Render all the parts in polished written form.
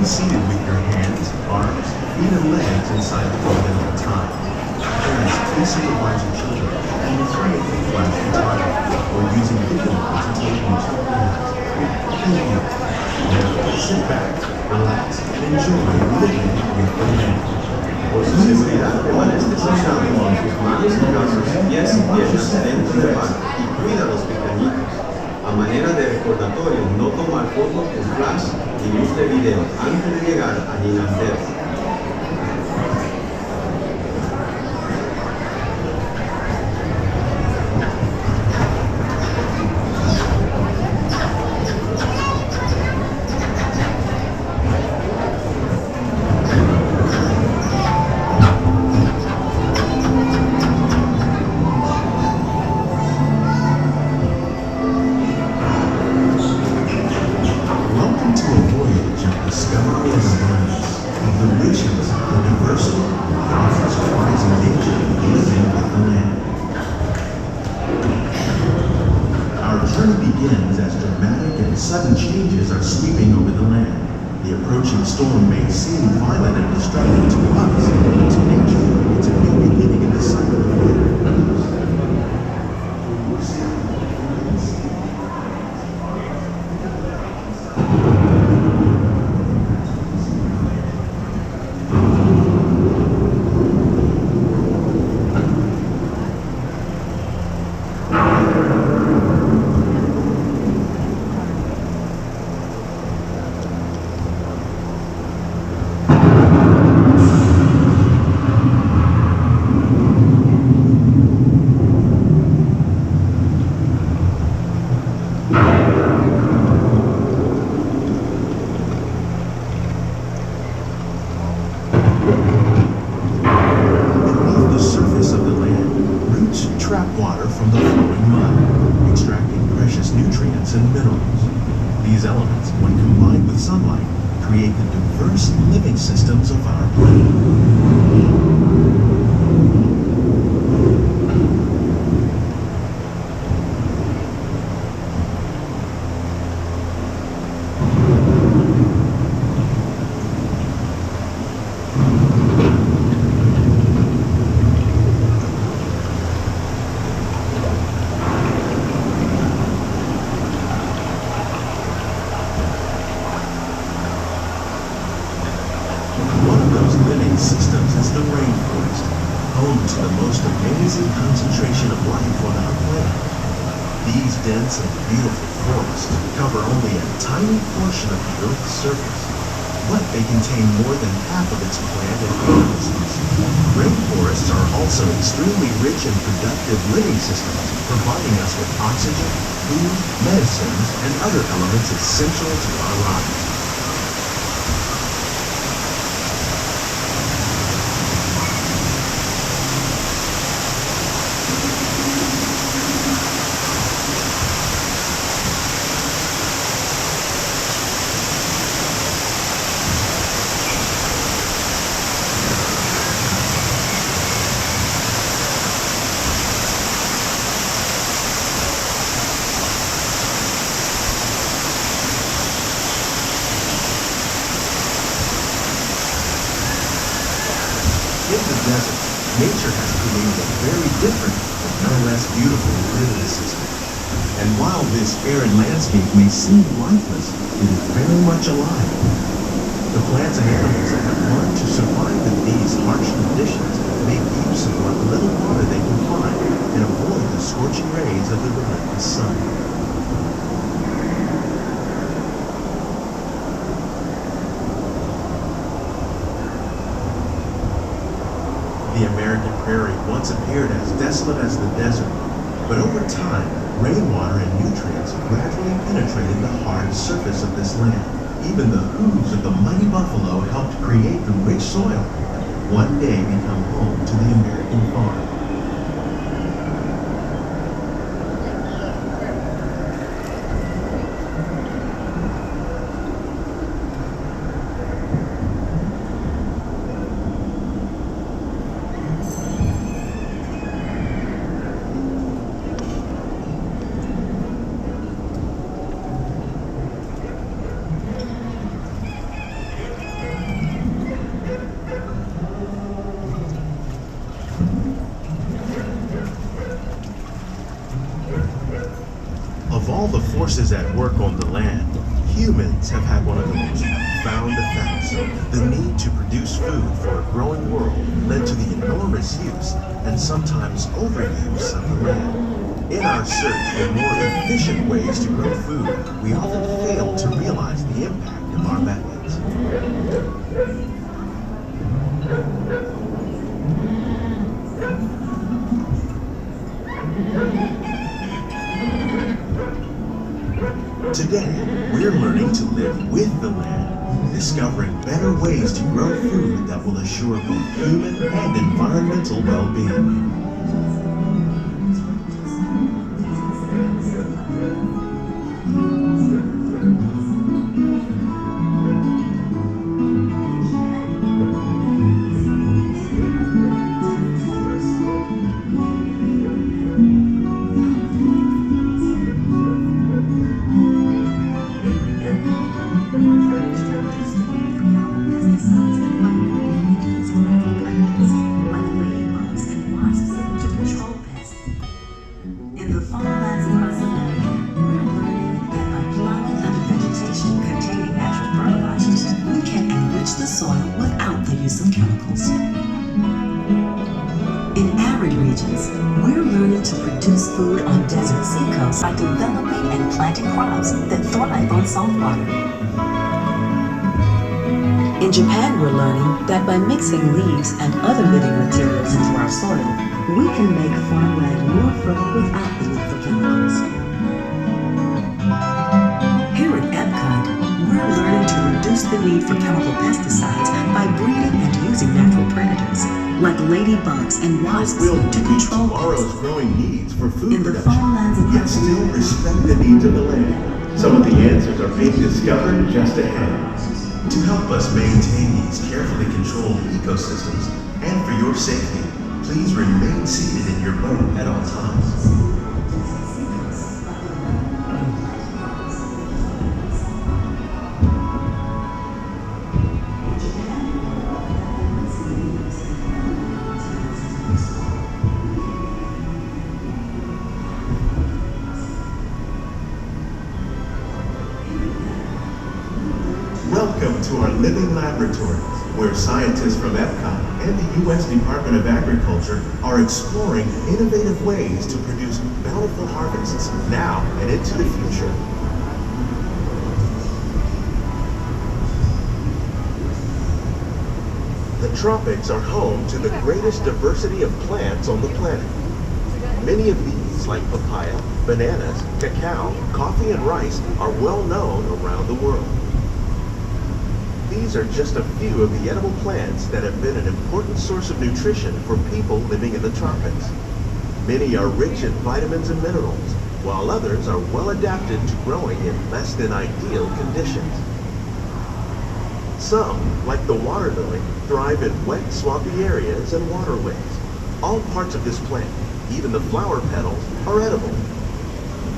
Remain seated with your hands, arms, feet, and legs inside the boat at all times. Parents, please supervise your children and refrain from flashing photography or using video to take useful hands. Thank you. Now, sit back, relax, and enjoy living with the land. Por su seguridad, permanece sentado con sus manos y brazos, pies y piernas dentro del barco y cuida a los pequeñitos. A manera de recordatorio, no tomar fotos con flash ni luz de video antes de llegar a Ninandero. Sudden changes are sweeping over the land. The approaching storm may seem violent and destructive to us, but to nature, it's a new beginning in the cycle of weather. These elements, when combined with sunlight, create the diverse living systems of our planet. Systems is the rainforest, home to the most amazing concentration of life on our planet. These dense and beautiful forests cover only a tiny portion of the Earth's surface, but they contain more than half of its plant and animal species. Rainforests are also extremely rich and productive living systems, providing us with oxygen, food, medicines, and other elements essential to our lives. In the desert, nature has created a very different, but no less beautiful living system. And while this barren landscape may seem lifeless, it is very much alive. The plants and animals that have learned to survive in these harsh conditions make use of what little water they can find and avoid the scorching rays of the relentless sun. The American prairie once appeared as desolate as the desert, but over time, rainwater and nutrients gradually penetrated the hard surface of this land. Even the hooves of the mighty buffalo helped create the rich soil that would one day become home to the American farm. forces at work on the land, humans have had one of the most profound effects. The need to produce food for a growing world led to the enormous use and sometimes overuse of the land. In our search for more efficient ways to grow food, we often fail to realize the impact of our methods. Today, we're learning to live with the land, discovering better ways to grow food that will assure both human and environmental well-being. By developing and planting crops that thrive on salt water. In Japan, we're learning that by mixing leaves and other living materials into our soil, we can make farmland more fertile without the need for chemicals. Here at Epcot, we're learning to reduce the need for chemical pesticides by breeding and using natural predators like ladybugs and wasps We'll to meet control tomorrow's pests. growing needs for food In the production, farmlands of yet still respect the needs of the land. Some of the answers are being discovered just ahead. To help us maintain these carefully controlled ecosystems and for your safety, please remain seated in your boat at all times. Welcome to our living laboratory, where scientists from Epcot and the U.S. Department of Agriculture are exploring innovative ways to produce bountiful harvests now and into the future. The tropics are home to the greatest diversity of plants on the planet. Many of these, like papaya, bananas, cacao, coffee, and rice, are well known around the world. These are just a few of the edible plants that have been an important source of nutrition for people living in the tropics. Many are rich in vitamins and minerals, while others are well adapted to growing in less than ideal conditions. Some, like the water lily, thrive in wet, swampy areas and waterways. All parts of this plant, even the flower petals, are edible.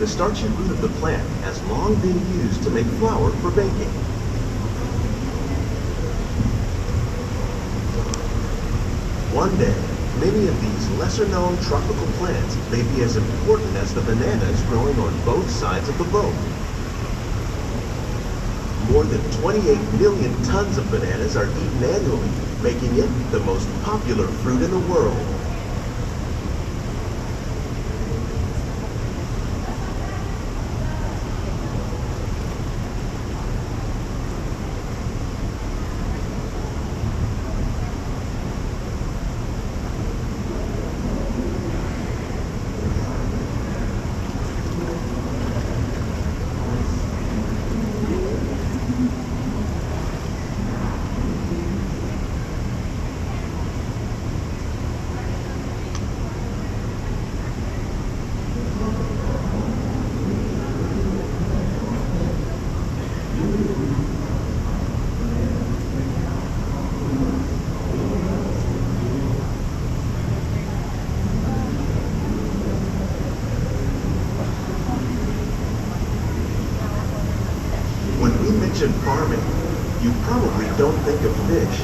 The starchy root of the plant has long been used to make flour for baking. One day, many of these lesser-known tropical plants may be as important as the bananas growing on both sides of the boat. More than 28 million tons of bananas are eaten annually, making it the most popular fruit in the world. Farming, you probably don't think of fish,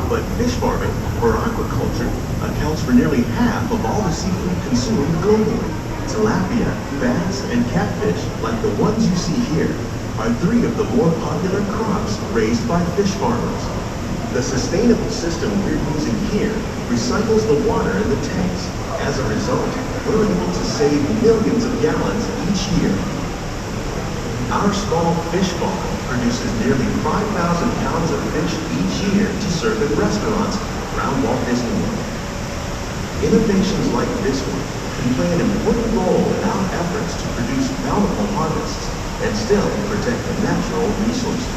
but fish farming, or aquaculture, accounts for nearly half of all the seafood consumed globally. Tilapia, bass, and catfish, like the ones you see here, are three of the more popular crops raised by fish farmers. The sustainable system we're using here recycles the water in the tanks. As a result, we're able to save millions of gallons each year. Our small fish farm produces nearly 5,000 pounds of fish each year to serve in restaurants around Walt Disney World. Innovations like this one can play an important role in our efforts to produce bountiful harvests and still protect the natural resources.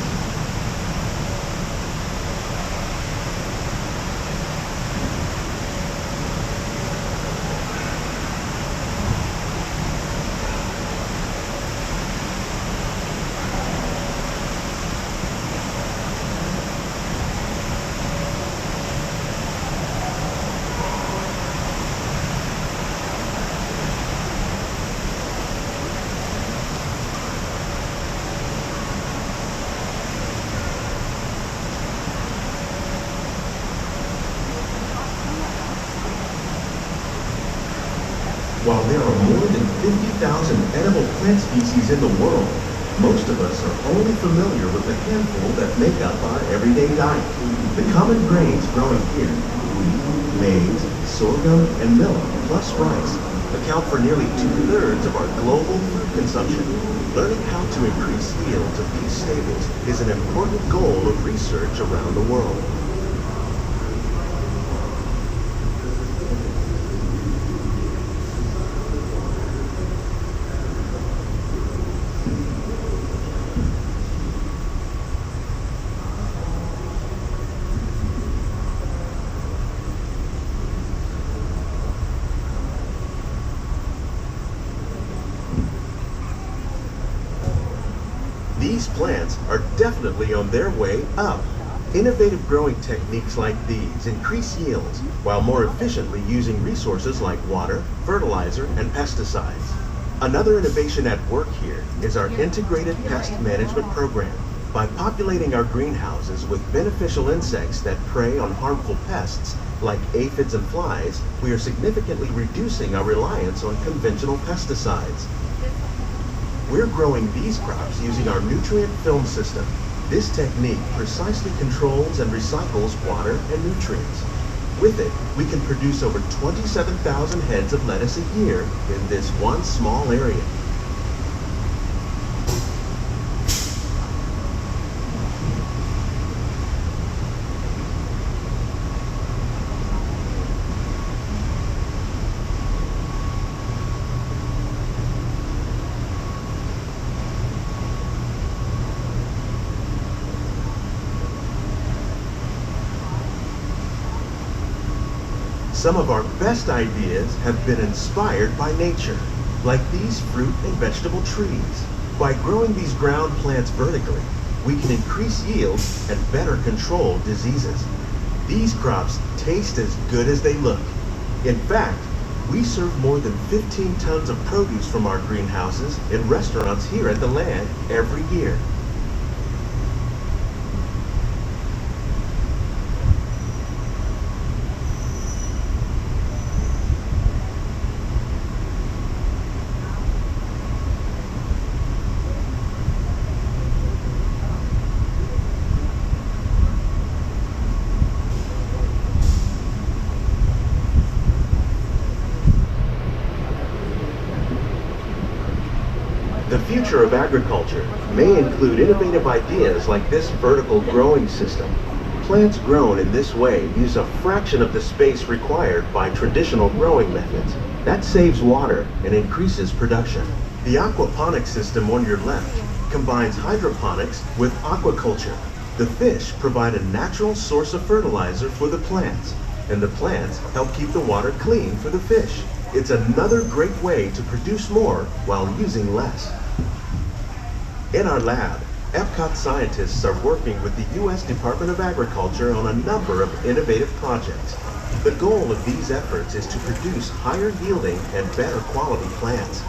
While there are more than 50,000 edible plant species in the world, most of us are only familiar with the handful that make up our everyday diet. The common grains growing here, wheat, maize, sorghum, and millet, plus rice, account for nearly 2/3 of our global food consumption. Learning how to increase yields of these staples is an important goal of research around the world. These plants are definitely on their way up. Innovative growing techniques like these increase yields while more efficiently using resources like water, fertilizer, and pesticides. Another innovation at work here is our integrated pest management program. By populating our greenhouses with beneficial insects that prey on harmful pests like aphids and flies, we are significantly reducing our reliance on conventional pesticides. We're growing these crops using our nutrient film system. This technique precisely controls and recycles water and nutrients. With it, we can produce over 27,000 heads of lettuce a year in this one small area. Some of our best ideas have been inspired by nature, like these fruit and vegetable trees. By growing these ground plants vertically, we can increase yields and better control diseases. These crops taste as good as they look. In fact, we serve more than 15 tons of produce from our greenhouses in restaurants here at the land every year. The future of agriculture may include innovative ideas like this vertical growing system. Plants grown in this way use a fraction of the space required by traditional growing methods. That saves water and increases production. The aquaponics system on your left combines hydroponics with aquaculture. The fish provide a natural source of fertilizer for the plants, and the plants help keep the water clean for the fish. It's another great way to produce more while using less. In our lab, Epcot scientists are working with the U.S. Department of Agriculture on a number of innovative projects. The goal of these efforts is to produce higher yielding and better quality plants.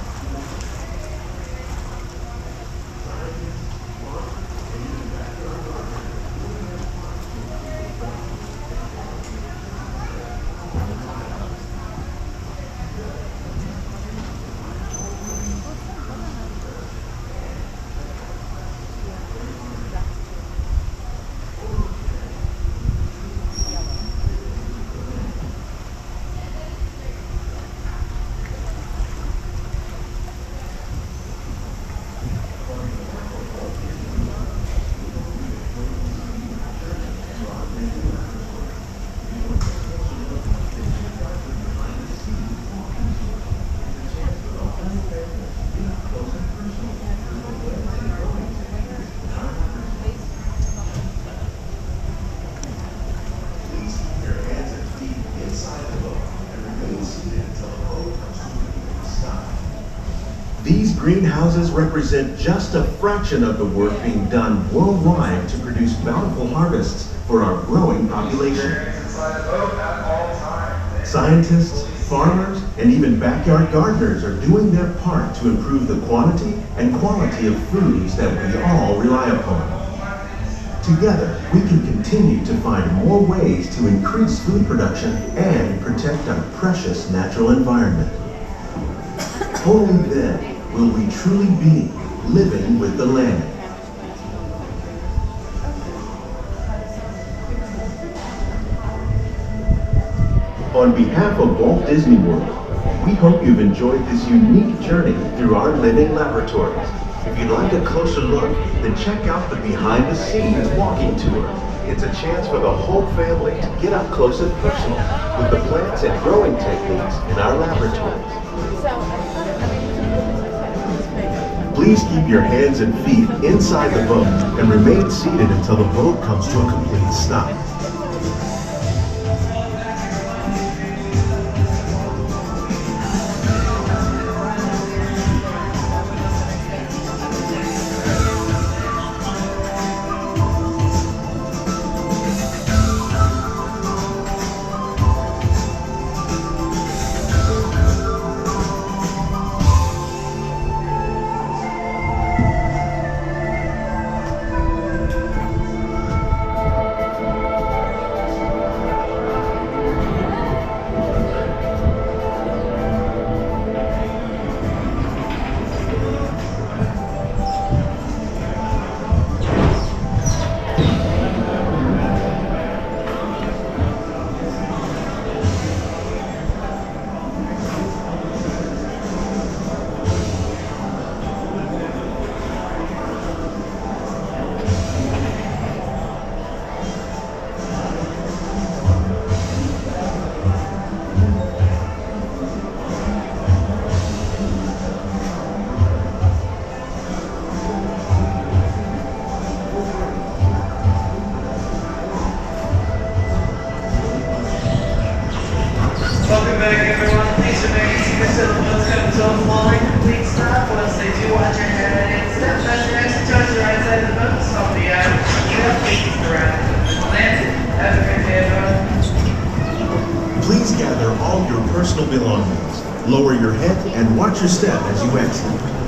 greenhouses represent just a fraction of the work being done worldwide to produce bountiful harvests for our growing population. Scientists, farmers, and even backyard gardeners are doing their part to improve the quantity and quality of foods that we all rely upon. Together, we can continue to find more ways to increase food production and protect our precious natural environment. Only then will we truly be living with the land. On behalf of Walt Disney World, we hope you've enjoyed this unique journey through our living laboratories. If you'd like a closer look, then check out the behind-the-scenes walking tour. It's a chance for the whole family to get up close and personal with the plants and growing techniques in our laboratories. Please keep your hands and feet inside the boat and remain seated until the boat comes to a complete stop. Welcome back, everyone. Please remain seated so the boats come to a full and complete stop. Once they do, watch your head and step back your exit towards the right side of the boat. So on the please around. Landed. Have a great day, everyone. Please gather all your personal belongings. Lower your head and watch your step as you exit.